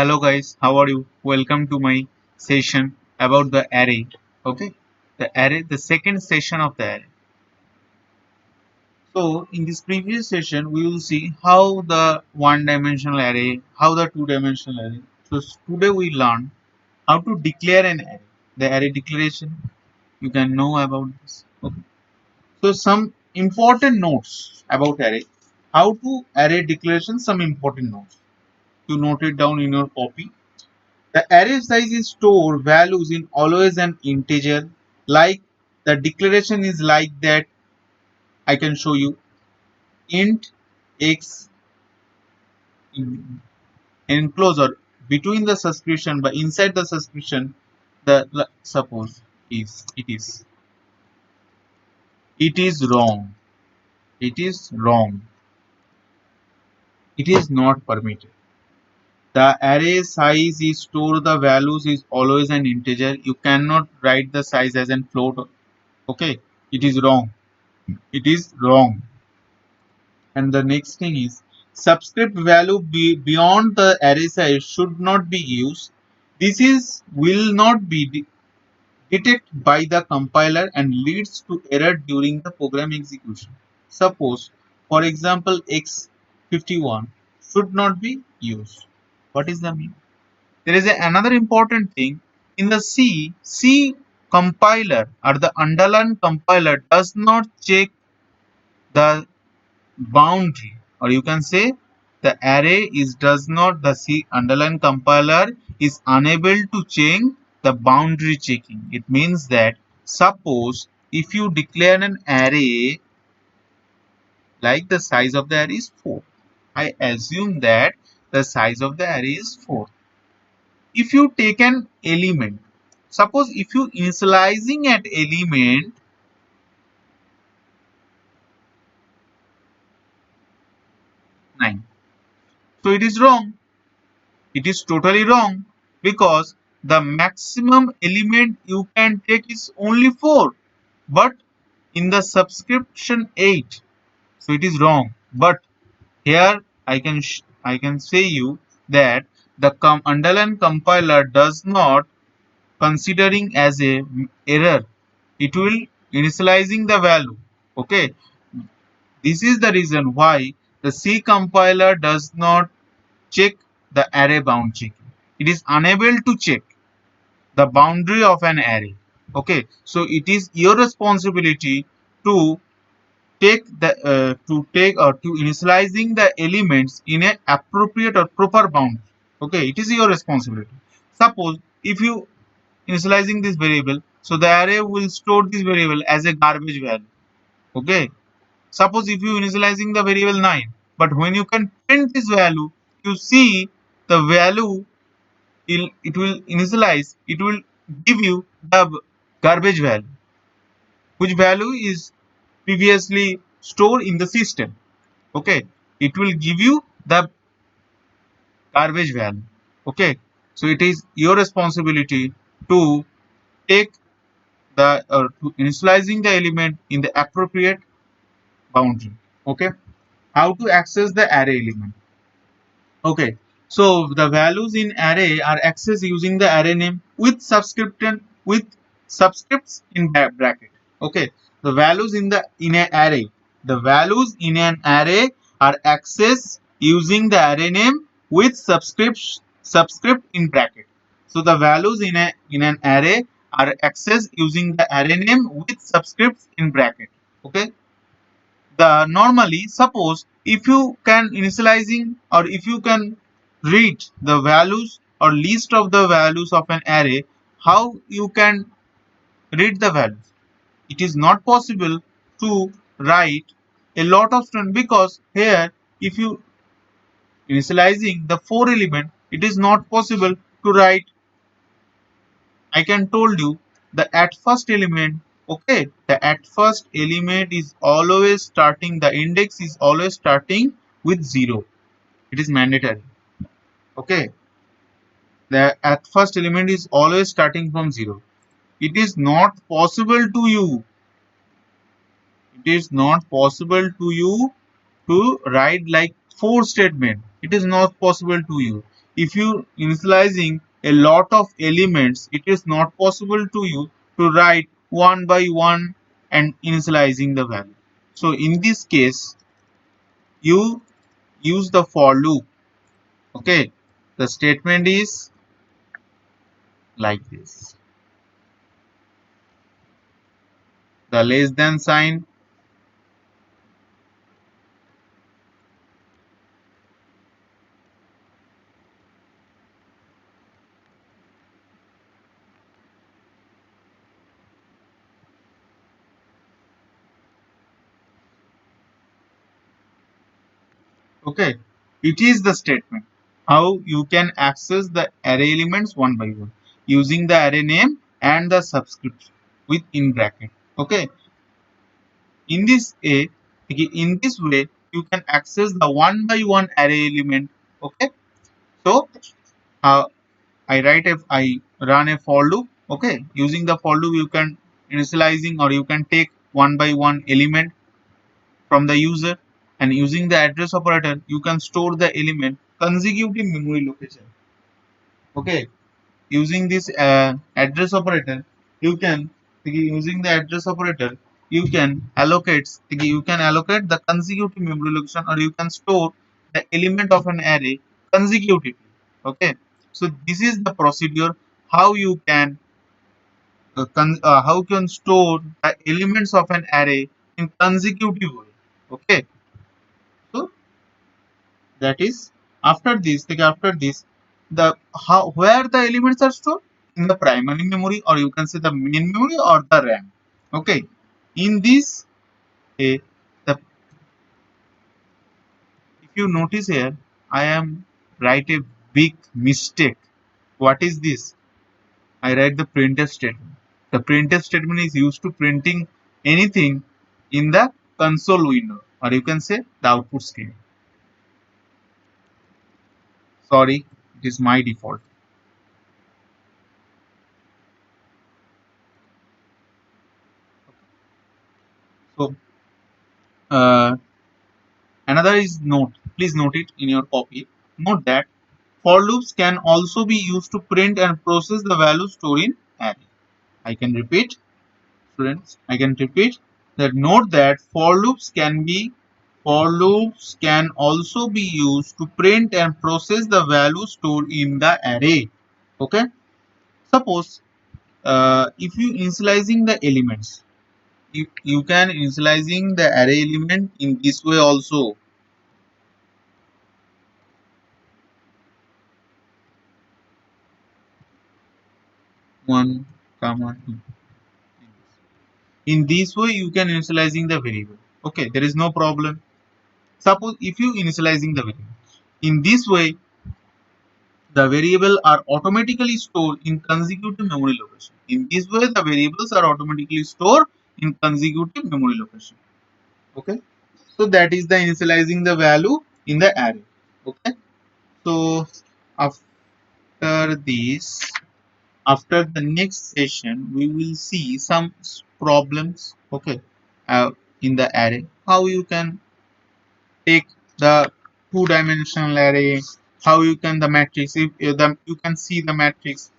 Hello guys, how are you? Welcome to my session about the array. Okay, the second session of the array. So in this previous session, we will see how the one-dimensional array, how the two-dimensional array. So today we learn how to declare an array. The array declaration, you can know about this. Okay. So some important notes about array. How to array declaration, some important notes. You note it down in your copy. The array size is store values in always an integer. Like the declaration is like that. I can show you int x enclose or between the subscription but inside the subscription suppose is it is wrong. It is wrong. It is not permitted. The array size is store the values is always an integer. You cannot write the size as an float. Okay, it is wrong. It is wrong. And the next thing is subscript value beyond the array size should not be used. This is will not be detected by the compiler and leads to error during the program execution. Suppose, for example, x51 should not be used. What is the mean? There is another important thing in the C compiler or the underlying compiler does not check the boundary, or you can say the array is does not the C underline compiler is unable to check the boundary checking. It means that suppose if you declare an array like the size of the array is 4, I assume that the size of the array is 4. If you take an element, suppose if you initializing at element 9, so it is wrong. It is totally wrong because the maximum element you can take is only 4, but in the subscription 8, so it is wrong. But here I can say you that the underlying compiler does not considering as a error. It will initializing the value. Okay, this is the reason why the C compiler does not check the array bound checking. It is unable to check the boundary of an array. Okay, so it is your responsibility to take or to initializing the elements in a appropriate or proper boundary. Okay, it is your responsibility. Suppose if you initializing this variable, so the array will store this variable as a garbage value. Okay, suppose if you initializing the variable 9, but when you can print this value, you see the value it will initialize, it will give you the garbage value, which value is previously stored in the system. Okay, it will give you the garbage value. Okay, so it is your responsibility to take the to initializing the element in the appropriate boundary. Okay, how to access the array element? Okay, so the values in array are accessed using the array name with subscripts in bracket. Okay, the values in an array, the values in an array are accessed using the array name with subscript in bracket. So the values in an array are accessed using the array name with subscripts in bracket. Okay, the normally suppose if you can initializing or if you can read the values or list of the values of an array, how you can read the values? It is not possible to write a lot of student because here if you initializing the 4 element, it is not possible to write. I can told you the at first element. Okay, the at first element is always starting, the index is always starting with 0. It is mandatory. Okay, the at first element is always starting from 0. It is not possible to you. It is not possible to you to write like 4 statement. It is not possible to you. if you initializing a lot of elements, it is not possible to you to write one by one and initializing the value. So in this case, you use the for loop. Okay, the statement is like this: the less than sign. Okay, it is the statement how you can access the array elements one by one using the array name and the subscription with in bracket. Okay, in this a in this way you can access the one by one array element. Okay, so uh, I run a for loop. Okay, using the for loop you can initializing or you can take one by one element from the user, and using the address operator you can store the element consecutive memory location. Okay, using this address operator you can using the address operator you can allocate the consecutive memory location, or you can store the element of an array consecutively. Okay, so this is the procedure how you can how you can store the elements of an array in consecutive way. Okay, so that is after this the how where the elements are stored in the primary memory, or you can say the main memory or the RAM. Okay, in this the if you notice here, I am write a big mistake. What is this? I write the printf statement. The printf statement is used to printing anything in the console window, or you can say the output screen. Sorry, it is my default. So uh, another is note. Please note it in your copy. Note that for loops can also be used to print and process the value stored in array. I can repeat, students. I can repeat that. Note that for loops can also be used to print and process the value stored in the array. Okay. Suppose if you initializing the elements, you can initializing the array element in this way also. 1 comma 2. In this way you can initializing the variable. Okay, there is no problem. Suppose if you initializing the variable in this way, the variable are automatically stored in consecutive memory location. In this way the variables are automatically stored in consecutive memory location. Okay, so that is the initializing the value in the array. Okay, so after this, after the next session we will see some problems. Okay, uh, in the array how you can take the two-dimensional array, how you can the matrix, if you can see the matrix,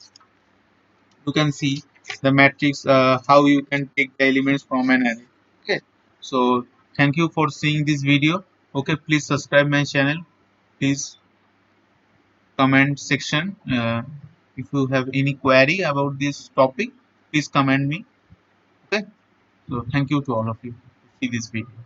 you can see the matrix, how you can take the elements from an array. Okay, so thank you for seeing this video. Okay, please subscribe my channel. Please comment section, if you have any query about this topic, please comment me. Okay, so thank you to all of you. See this video.